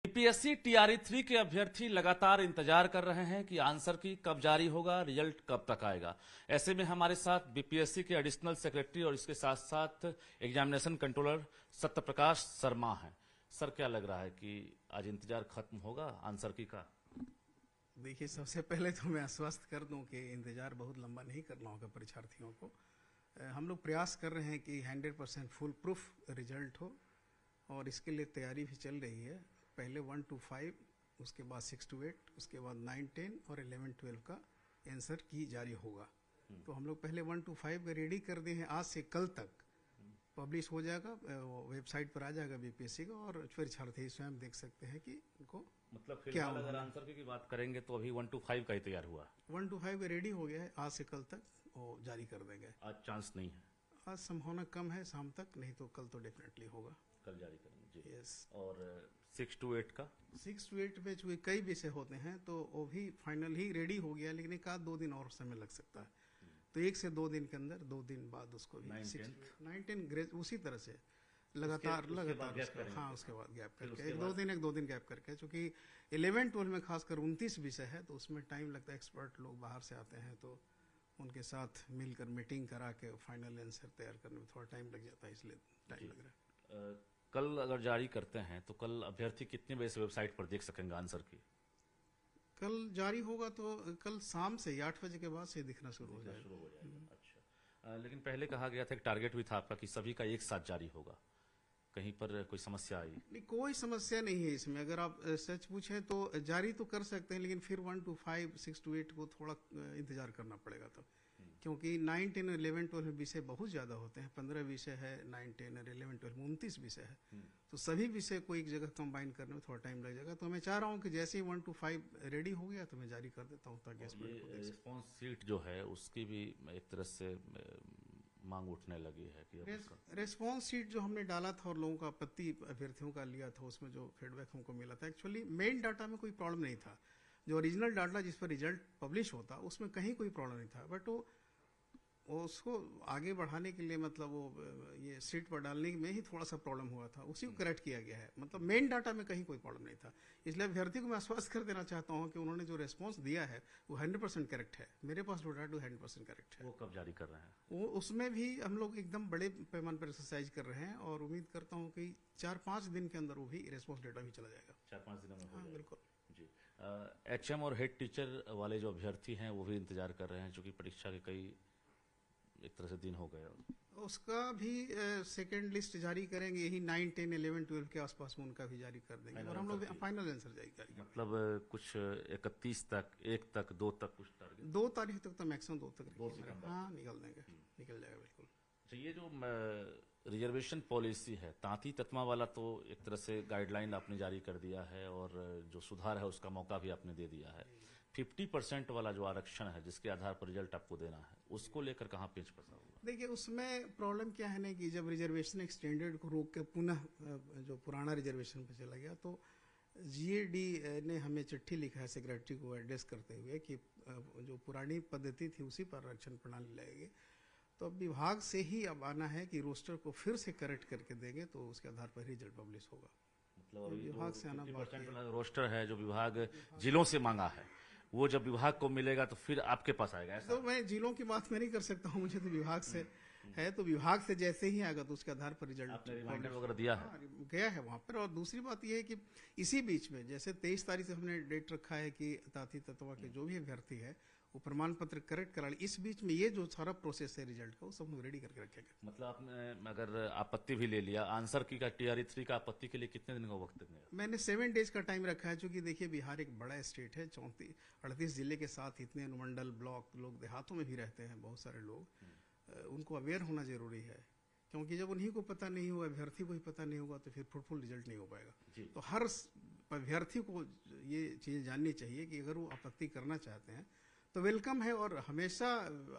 UPSC TRE 3 के अभ्यर्थी लगातार इंतजार कर रहे हैं कि आंसर की कब जारी होगा, रिजल्ट कब तक आएगा। ऐसे में हमारे साथ बीपीएससी के एडिशनल सेक्रेटरी और इसके साथ साथ एग्जामिनेशन कंट्रोलर सत्यप्रकाश शर्मा हैं। सर, क्या लग रहा है कि आज इंतजार खत्म होगा आंसर की का? देखिए, सबसे पहले तो मैं आश्वस्त कर दूं कि इंतजार बहुत लंबा नहीं करना होगा परीक्षार्थियों को। हम लोग प्रयास कर रहे हैं कि 100% फुल प्रूफ रिजल्ट हो और इसके लिए तैयारी भी चल रही है। पहले 1 to 5, उसके बाद 6 to 8, उसके बाद 9, 10 और 11, 12 का आंसर की जारी होगा। तो हम लोग पहले 1 to 5 का रेडी कर दिए हैं। आज से कल तक पब्लिश हो जाएगा, वेबसाइट पर आ जाएगा बीपीएससी का, और परीक्षार्थी स्वयं देख सकते हैं कि उनको मतलब फिलहाल अगर आंसर की बात करेंगे तो अभी 1 to 5 का ही तैयार हुआ। 1 to 5 का रेडी हो गया है, आज से कल तक वो जारी कर देंगे। आज चांस नहीं है? आज संभावना कम है शाम तक, नहीं तो कल तो डेफिनेटली होगा। कल जारी करेंगे जी। यस। और 6 to 8 का? 6 to 8 में चूंकि कई विषय होते हैं तो वो भी फाइनल ही रेडी हो गया, लेकिन एक आध 2 दिन और समय लग सकता है। तो 1 से 2 दिन के अंदर, 2 दिन बाद उसको भी 9, 10 उसी तरह से लगातार हाँ, उसके बाद गैप करके 1-2 दिन गैप करके, चूंकि 11, 12 में खासकर 29 विषय है तो उसमें टाइम लगता है। एक्सपर्ट लोग बाहर से आते हैं तो उनके साथ मिलकर मीटिंग करा के फाइनल आंसर तैयार करने में थोड़ा टाइम लग जाता है, इसलिए टाइम लग रहा है। कल अगर जारी करते हैं तो कल अभ्यर्थी कितने बजे से वेबसाइट पर देख सकेंगे आंसर की? कल जारी होगा तो कल शाम से 8 बजे के बाद से दिखना शुरू हो जाएगा। अच्छा, लेकिन पहले कहा गया था कि टारगेट भी था आपका कि सभी का एक साथ जारी होगा। कहीं पर कोई समस्या आई? नहीं, कोई समस्या नहीं है इसमें। अगर आप सच पूछें तो जारी तो कर सकते हैं, लेकिन फिर 1 to 5, 6 to 8 को थोड़ा इंतजार करना पड़ेगा तब, क्योंकि 9, 10 और 11, 12 में विषय बहुत ज्यादा होते हैं। 15 विषय है 9, 10 और 11, 12 में 29 विषय है, तो सभी विषय को एक जगह कंबाइन करने में थोड़ा टाइम लग जाएगा। तो मैं चाह रहा हूँ कि जैसे ही 1 to 5 रेडी हो गया तो मैं जारी कर देता हूँ, ताकि रिस्पॉन्स सीट जो है उसकी भी एक तरह से मांग उठने लगी है कि रेस्पॉन्स सीट जो हमने डाला था और लोगों का आपत्ति अभ्यर्थियों का लिया था, उसमें जो फीडबैक हमको मिला था, एक्चुअली मेन डाटा में कोई प्रॉब्लम नहीं था। जो ओरिजिनल डाटा जिस पर रिजल्ट पब्लिश होता उसमें कहीं कोई प्रॉब्लम नहीं था, बट वो उसको आगे बढ़ाने के लिए, मतलब वो ये सीट पर डालने में ही थोड़ा सा प्रॉब्लम हुआ था, उसी को करेक्ट किया गया है। मतलब मेन डाटा में कहीं कोई प्रॉब्लम नहीं था। इसलिए अभ्यर्थी को मैं आश्वस्त कर देना चाहता हूँ कि उन्होंने जो रेस्पॉन्स दिया है वो 100% करेक्ट है। मेरे पास जो डाटा 100% करेक्ट है। वो कब जारी कर रहे हैं? वो उसमें भी हम लोग एकदम बड़े पैमाने पर एक्सरसाइज कर रहे हैं और उम्मीद करता हूँ कि 4-5 दिन के अंदर वो भी रेस्पॉन्स डेटा भी चला जाएगा। 4-5 दिनों में? हाँ, बिल्कुल जी। एचएम और हेड टीचर वाले जो अभ्यर्थी हैं वो भी इंतजार कर रहे हैं, चूंकि परीक्षा के कई एक तरह से दिन हो गए। उसका भी सेकंड लिस्ट जारी करेंगे, यही 9, 10, 11, 12 के आसपास में उनका भी जारी कर देंगे और हम लोग फाइनल आंसर जारी करेंगे। मतलब कुछ 31 तक, 1 तक, 2 तक कुछ टारगेट? 2 तारीख तक तो मैक्सिमम 2 तक हाँ निकल देंगे, निकल जाएगा बिल्कुल। तो ये जो रिजर्वेशन पॉलिसी है, तांती ततमा वाला, तो एक तरह से गाइडलाइन आपने जारी कर दिया है और जो सुधार है उसका मौका भी आपने दे दिया है। 50% वाला जो आरक्षण है जिसके आधार पर रिजल्ट आपको देना है, उसको लेकर कहाँ पेच फंसा हुआ? देखिए, उसमें प्रॉब्लम क्या है ना कि जब रिजर्वेशन एक्सटेंडेड को रोक के पुनः जो पुराना रिजर्वेशन पे चला गया, तो जीएडी ने हमें चिट्ठी लिखा है सेक्रेटरी को एड्रेस करते हुए कि जो पुरानी पद्धति थी उसी पर आरक्षण प्रणाली लाएगी। तो अब विभाग से ही अब आना है कि रोस्टर को फिर से करेक्ट करके देंगे, तो उसके आधार पर रिजल्ट पब्लिश होगा। मतलब विभाग से आना रोस्टर है जो विभाग जिलों से मांगा है, वो जब विभाग को मिलेगा तो फिर आपके पास आएगा? ऐसा? तो मैं जिलों की बात मैं नहीं कर सकता हूँ, मुझे तो विभाग से है, तो विभाग से जैसे ही आएगा तो उसके आधार पर रिजल्ट आपने रिमाइंडर वगैरह दिया है? गया है वहां पर। और दूसरी बात यह है कि इसी बीच में जैसे 23 तारीख से हमने डेट रखा है कि तांती ततवा के जो भी अभ्यर्थी है वो प्रमाण पत्र करेक्ट करा ले। इस बीच में ये जो सारा प्रोसेस है रिजल्ट का, वो सब लोग रेडी करके रखेंगे। मतलब आपने अगर आपत्ति भी ले लिया आंसर की का, टीआरई 3 का आपत्ति के लिए कितने दिन का वक्त देंगे? मैंने 7 डेज का टाइम रखा है, क्योंकि देखिए बिहार एक बड़ा स्टेट है, 38 जिले के साथ इतने अनुमंडल, ब्लॉक, लोग देहातों में भी रहते हैं बहुत सारे लोग, उनको अवेयर होना जरूरी है, क्योंकि जब उन्हीं को पता नहीं होगा, अभ्यर्थी को ही पता नहीं होगा, तो फिर फ्रूटफुल रिजल्ट नहीं हो पाएगा। तो हर अभ्यर्थी को ये चीजें जाननी चाहिए कि अगर वो आपत्ति करना चाहते हैं तो वेलकम है। और हमेशा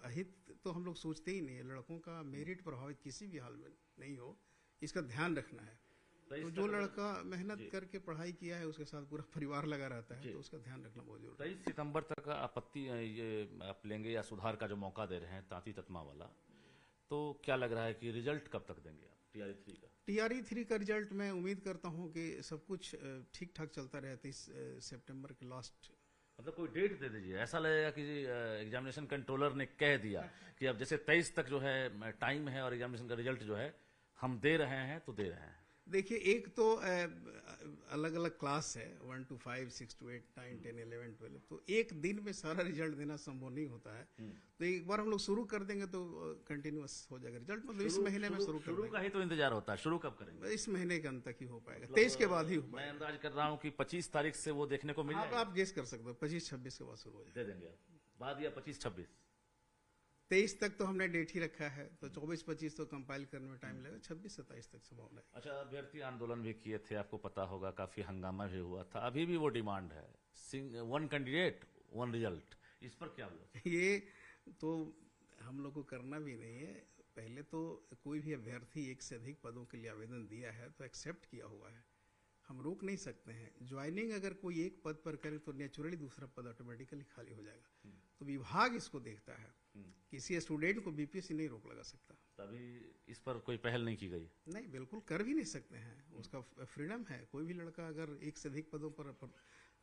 अहित तो हम लोग सोचते ही नहीं है, लड़कों का मेरिट प्रभावित किसी भी हाल में नहीं हो, इसका ध्यान रखना है। तो जो लड़का मेहनत करके पढ़ाई किया है उसके साथ पूरा परिवार लगा रहता है, तो उसका ध्यान रखना बहुत जरूरी है। 23 सितंबर तक आपत्ति ये आप लेंगे या सुधार का जो मौका दे रहे हैं तांती ततमा वाला, तो क्या लग रहा है कि रिजल्ट कब तक देंगे आप टीआरई 3 का? टीआरई 3 का रिजल्ट मैं उम्मीद करता हूं कि सब कुछ ठीक ठाक चलता रहे 30 सितंबर के लास्ट। मतलब कोई डेट दे दीजिए, ऐसा लगेगा कि एग्जामिनेशन कंट्रोलर ने कह दिया कि अब जैसे 23 तक जो है टाइम है और एग्जामिनेशन का रिजल्ट जो है हम दे रहे हैं तो दे रहे हैं। देखिए, एक तो अलग अलग क्लास है 1 to 5, 6 to 8, 9, 10, 11, 12, तो एक दिन में सारा रिजल्ट देना संभव नहीं होता है। तो एक बार हम लोग शुरू कर देंगे तो कंटिन्यूअस हो जाएगा रिजल्ट, मतलब इस महीने में शुरू कर शुरू का ही तो इंतजार होता है, शुरू कब करेंगे? देंगे, इस महीने के अंत तक ही हो पाएगा, 23 के बाद ही हो मैं पाएगा। अंदाज कर रहा हूँ कि 25 तारीख से वो देखने को मिल आप जाएगा। आप गेस कर सकते हो 25-26 के बाद शुरू हो जाएगा। दे देंगे आप, बाद या 25-26? 23 तक तो हमने डेट ही रखा है, तो 24-25 तो कंपाइल करने में टाइम लगेगा, 26-27 तक संभावना है। अच्छा, अभ्यर्थी आंदोलन भी किए थे, आपको पता होगा, काफी हंगामा भी हुआ था, अभी भी वो डिमांड है, वन कैंडिडेट वन रिजल्ट, इस पर क्या बोला? ये तो हम लोग को करना भी नहीं है। पहले तो कोई भी अभ्यर्थी एक से अधिक पदों के लिए आवेदन दिया है तो एक्सेप्ट किया हुआ है, हम रोक नहीं सकते हैं। ज्वाइनिंग अगर कोई एक पद पर करे तो नेचुरली दूसरा पद ऑटोमेटिकली खाली हो जाएगा। तो विभाग इसको देखता है, किसी स्टूडेंट को बीपीएससी नहीं रोक लगा सकता। तभी इस पर कोई पहल नहीं की गई? नहीं, बिल्कुल कर भी नहीं सकते हैं, उसका फ्रीडम है। कोई भी लड़का अगर एक से अधिक पदों पर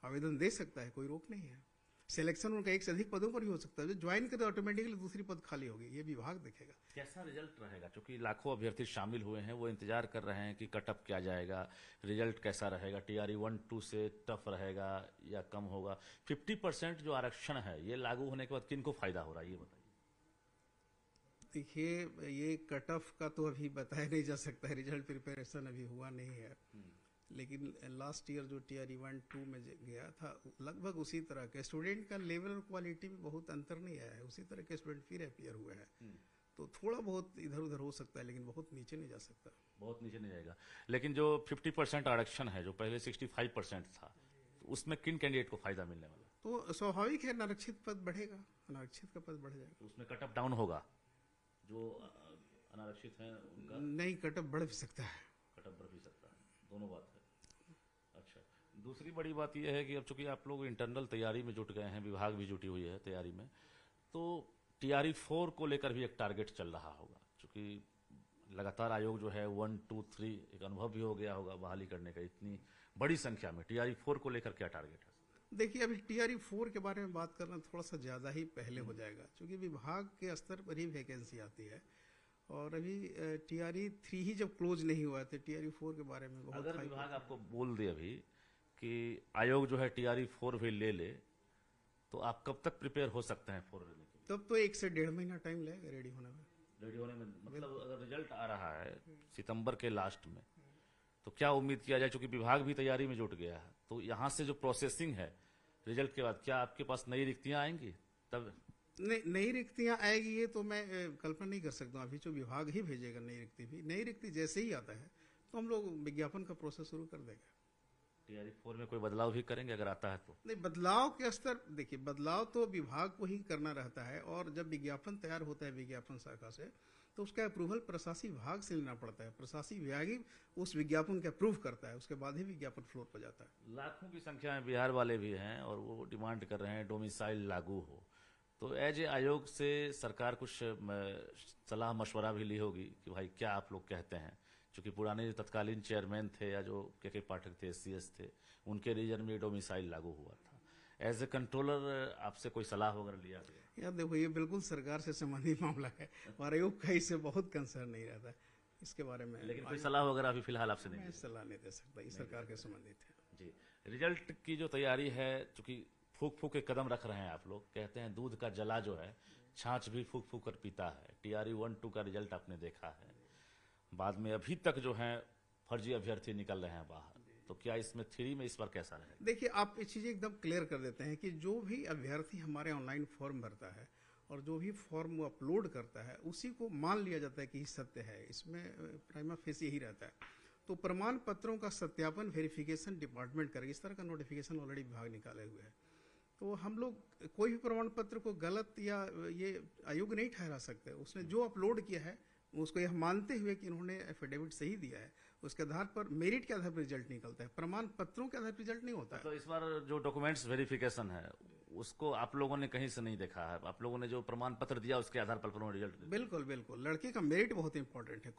आवेदन दे सकता है, कोई रोक नहीं है। सिलेक्शन उनका एक से अधिक पदों पर ही हो सकता है, जो ज्वाइन करे ऑटोमेटिकली दूसरी पद खाली होगी, ये विभाग देखेगा। कैसा रिजल्ट रहेगा? क्योंकि लाखों अभ्यर्थी शामिल हुए हैं, वो इंतजार कर रहे हैं कि कटअप क्या जाएगा, रिजल्ट कैसा रहेगा, टीआरई 1-2 से टफ रहेगा या कम होगा। 50% जो आरक्षण है ये लागू होने के बाद किनको फायदा हो रहा है, ये बताइए। देखिए, ये कट ऑफ का तो अभी बताया नहीं जा सकता है, रिजल्ट प्रिपरेशन अभी हुआ नहीं है। लेकिन लास्ट ईयर जो टीआरई 1-2 में गया था, लगभग उसी तरह के स्टूडेंट का लेवल और क्वालिटी में बहुत अंतर नहीं आया है, उसी तरह के स्टूडेंट फिर अपीयर हुए हैं। तो थोड़ा बहुत इधर उधर हो सकता है, लेकिन बहुत नीचे नहीं जा सकता। बहुत नीचे नहीं जाएगा। लेकिन जो 50% आरक्षण है, जो पहले 65% था, तो उसमें किन कैंडिडेट को फायदा मिलने वाला? तो स्वाभाविक है, अनारक्षित पद बढ़ेगा, अनारक्षित का पद बढ़ जाएगा। तो उसमें कटअप डाउन होगा, जो अनारक्षित हैं उनका? नहीं, कटअप बढ़ भी सकता है। कटअप बढ़ भी सकता है, दोनों बात है। अच्छा, दूसरी बड़ी बात यह है कि अब चूंकि आप लोग इंटरनल तैयारी में जुट गए हैं, विभाग भी जुटी हुई है तैयारी में, तो टीआरई 4 को लेकर भी एक टारगेट चल रहा होगा। चूंकि लगातार आयोग जो है 1, 2, 3 एक अनुभव भी हो गया होगा बहाली करने का, इतनी बड़ी संख्या में टीआरई 4 को लेकर क्या टारगेट है? देखिए, अभी टीआरई 4 के बारे में बात करना थोड़ा सा ज़्यादा ही पहले हो जाएगा, क्योंकि विभाग के स्तर पर ही वैकेंसी आती है, और अभी टीआरई 3 ही जब क्लोज नहीं हुआ तो टीआरई 4 के बारे में बहुत अगर विभाग आपको बोल दे अभी कि आयोग जो है टीआरई 4 भी ले ले, तो आप कब तक प्रिपेयर हो सकते हैं 4 लेने के लिए? तब तो 1 से 1.5 महीना टाइम लगेगा रेडी होने में। रेडी होने में मतलब अगर रिजल्ट आ रहा है सितंबर के लास्ट में, तो क्या उम्मीद किया जाए? चूंकि विभाग भी तैयारी में जुट गया है, तो यहाँ से जो प्रोसेसिंग है रिजल्ट के बाद, क्या आपके पास नई रिक्तियां आएंगी? तब नई रिक्तियां आएगी ये तो मैं कल्पना नहीं कर सकता हूँ। अभी जो विभाग ही भेजेगा नई रिक्ति, भी नई रिक्ति जैसे ही आता है तो हम लोग विज्ञापन का प्रोसेस शुरू कर देंगे। टीआरई 4 में कोई बदलाव भी करेंगे अगर आता है तो? नहीं, बदलाव के स्तर, देखिए, बदलाव तो विभाग को ही करना रहता है, और जब विज्ञापन तैयार होता है विज्ञापन शाखा से, तो उसका अप्रूवल प्रशासनिक विभाग से लेना पड़ता है। प्रशासनिक विभाग ही उस विज्ञापन का अप्रूव करता है, उसके बाद ही विज्ञापन फ्लोर पर जाता है। लाखों की संख्या में बिहार वाले भी हैं और वो डिमांड कर रहे हैं डोमिसाइल लागू हो, तो एज ए आयोग से सरकार कुछ सलाह मशवरा भी ली होगी कि भाई क्या आप लोग कहते हैं? क्योंकि पुराने जो तत्कालीन चेयरमैन थे या जो के पाठक थे, सीएस थे, उनके रीजन में डोमिसाइल लागू हुआ था। एज ए कंट्रोलर आपसे कोई सलाह वगैरह लिया गया? यार देखो, ये बिल्कुल सरकार से संबंधित मामला है और आयोग का इससे बहुत कंसर्न नहीं रहता इसके बारे में। लेकिन कोई सलाह वगैरह अभी फिलहाल आपसे नहीं? मैं सलाह नहीं दे सकता, ये सरकार के संबंधित है। जी, रिजल्ट की जो तैयारी है, चूंकि फूक फूक के कदम रख रहे हैं आप लोग, कहते हैं दूध का जला जो है छाछ भी फूक फूक कर पीता है। टीआरई 1-2 का रिजल्ट आपने देखा है, बाद में अभी तक जो है फर्जी अभ्यर्थी निकल रहे हैं बाहर, तो क्या इसमें 3 में इस बार कैसा रहेगा? देखिए, आप ये चीज़ें एकदम क्लियर कर देते हैं कि जो भी अभ्यर्थी हमारे ऑनलाइन फॉर्म भरता है और जो भी फॉर्म वो अपलोड करता है, उसी को मान लिया जाता है कि ये सत्य है। इसमें प्राइमा फेसी यही रहता है। तो प्रमाण पत्रों का सत्यापन वेरिफिकेशन डिपार्टमेंट करेगा। इस तरह का नोटिफिकेशन ऑलरेडी विभाग निकाले हुए हैं। तो हम लोग कोई भी प्रमाण पत्र को गलत या ये आयोग नहीं ठहरा सकते। उसने जो अपलोड किया है उसको यह मानते हुए कि इन्होंने एफिडेविट सही दिया है, उसके आधार पर, मेरिट के आधार पर रिजल्ट निकलता है, प्रमाण पत्रों के आधार पर रिजल्ट नहीं होता है। तो इस बार जो डॉक्यूमेंट्स वेरिफिकेशन है उसको आप लोगों ने कहीं से नहीं देखा है? आप लोगों ने जो प्रमाण पत्र दिया उसके आधार पर रिजल्ट? बिल्कुल बिल्कुल, लड़के का मेरिट बहुत इंपॉर्टेंट है।